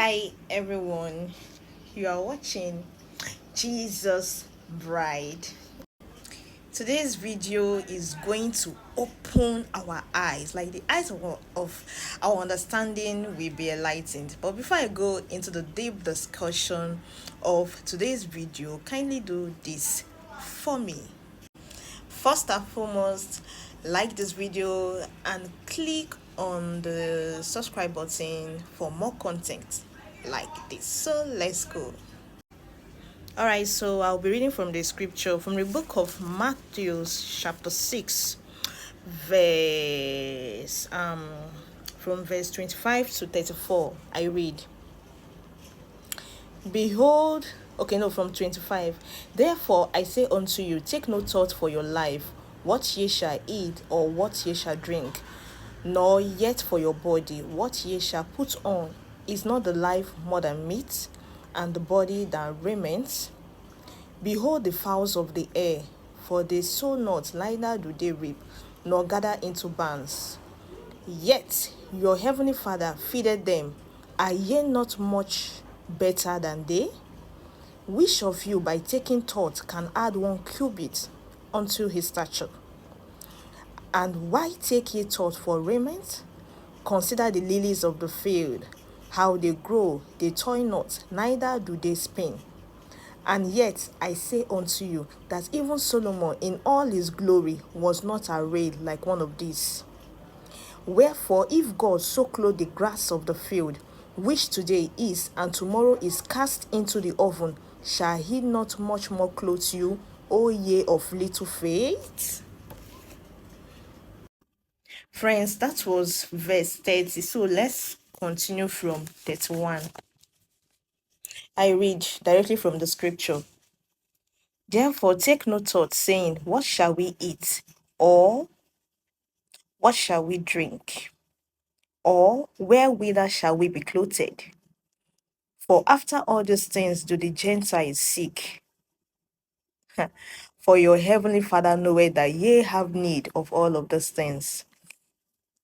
Hi everyone, you are watching Jesus Bride. Today's video is going to open our eyes, like the eyes of our understanding will be enlightened. But before I go into the deep discussion of today's video, kindly do this for me. First and foremost, like this video and click on the subscribe button for more content like this. So let's go. All right, so I'll be reading from the scripture from the book of Matthew, chapter 6, verse from verse 25 to 34. I read, Behold, okay, no, from 25. Therefore I say unto you, take no thought for your life, what ye shall eat, or what ye shall drink, nor yet for your body, what ye shall put on. Is not the life more than meat, and the body than raiment? Behold the fowls of the air, for they sow not, neither do they reap, nor gather into barns. Yet your heavenly Father feedeth them. Are ye not much better than they? Which of you, by taking thought, can add 1 cubit unto his stature? And why take ye thought for raiment? Consider the lilies of the field, how they grow, they toil not, neither do they spin. And yet I say unto you, that even Solomon in all his glory was not arrayed like one of these. Wherefore, if God so clothe the grass of the field, which today is, and tomorrow is cast into the oven, shall he not much more clothe you, O ye of little faith? Friends, that was verse 30. So let's continue from 31. I read directly from the scripture. Therefore, take no thought, saying, what shall we eat? Or what shall we drink? Or wherewithal shall we be clothed? For after all these things do the Gentiles seek. For your heavenly Father knoweth that ye have need of all of these things.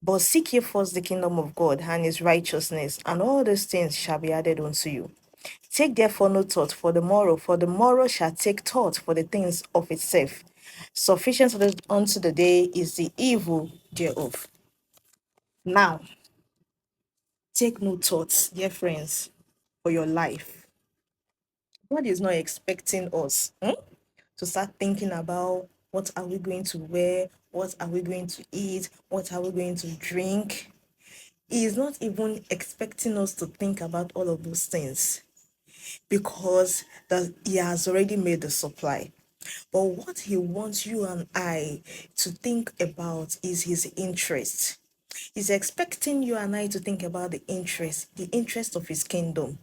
But seek ye first the kingdom of God and his righteousness, and all these things shall be added unto you. Take therefore no thought for the morrow shall take thought for the things of itself. Sufficient unto the day is the evil thereof. Now, take no thoughts, dear friends, for your life. God is not expecting us to start thinking about what are we going to wear, what are we going to eat, what are we going to drink. He is not even expecting us to think about all of those things because he has already made the supply. But what he wants you and I to think about is his interest. He's expecting you and I to think about the interest of his kingdom.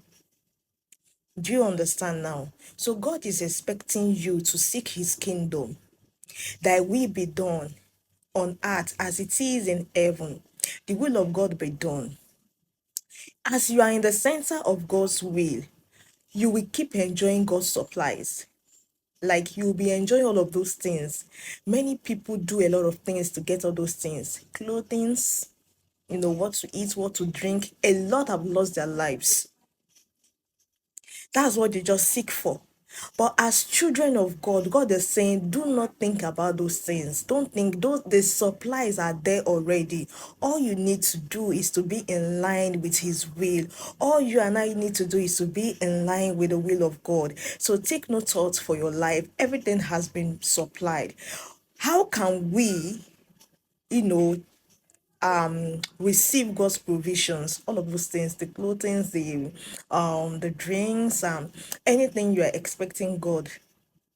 Do you understand now? So God is expecting you to seek his kingdom, that will be done on earth as it is in heaven. The will of God be done. As you are in the center of God's will, you will keep enjoying God's supplies. Like you'll be enjoying all of those things. Many people do a lot of things to get all those things. Clothing, what to eat, what to drink. A lot have lost their lives. That's what they just seek for. But as children of God, God is saying, do not think about those things. Don't think the supplies are there already. All you need to do is to be in line with his will. All you and I need to do is to be in line with the will of God. So take no thought for your life. Everything has been supplied. How can we, you know, receive God's provisions, all of those things, the clothing, the drinks, anything you are expecting God,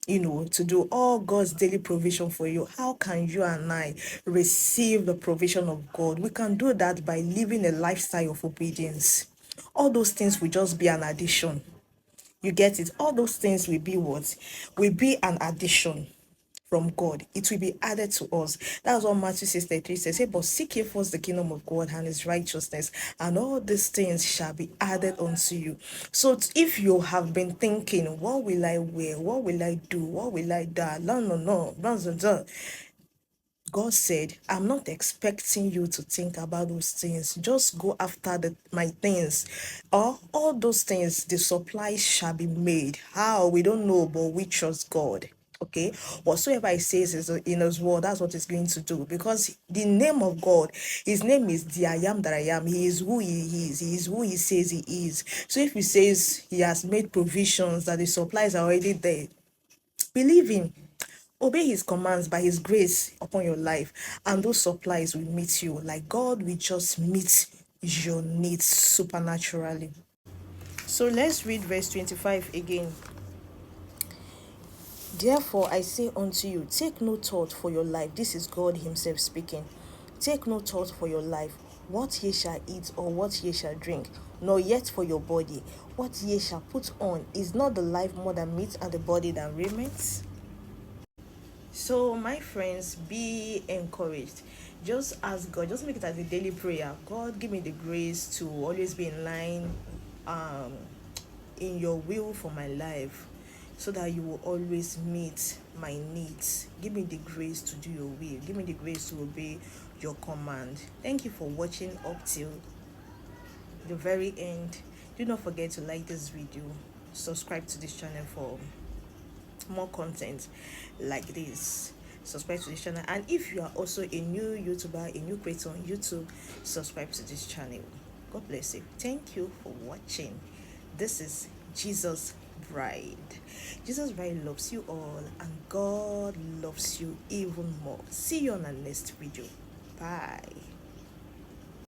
to do, all God's daily provision for you? How can you and I receive the provision of God? We can do that by living a lifestyle of obedience. All those things will just be an addition. You get it? All those things will be what? Will be an addition from God. It will be added to us. That's what Matthew 6:33 says. Hey, but seek ye first the kingdom of God and his righteousness, and all these things shall be added unto you. So if you have been thinking, what will I wear? What will I do? What will I do? No, no, no. God said, I'm not expecting you to think about those things. Just go after my things. Or all those things, the supplies shall be made. How? We don't know, but we trust God. Okay, whatsoever he says is in his word, that's what he's going to do. Because the name of God, his name is the I am that I am. He is who he is. He is who he says he is. So if he says he has made provisions, that the supplies are already there, believe him. Obey his commands by his grace upon your life, and those supplies will meet you. Like God will just meet your needs supernaturally. So let's read verse 25 again. Therefore I say unto you, take no thought for your life. This is God himself speaking. Take no thought for your life, what ye shall eat or what ye shall drink, nor yet for your body, what ye shall put on. Is not the life more than meat, and the body than raiment? So, my friends, be encouraged. Just ask God, just make it as a daily prayer. God, give me the grace to always be in line um, in your will for my life, so that you will always meet my needs. Give me the grace to do your will. Give me the grace to obey your command. Thank you for watching up till the very end. Do not forget to like this video, subscribe to this channel for more content like this. Subscribe to this channel, and if you are also a new YouTuber, a new creator on YouTube, subscribe to this channel. God bless you. Thank you for watching. This is Jesus Bride. Jesus Bride loves you all, and God loves you even more. See you on the next video. Bye.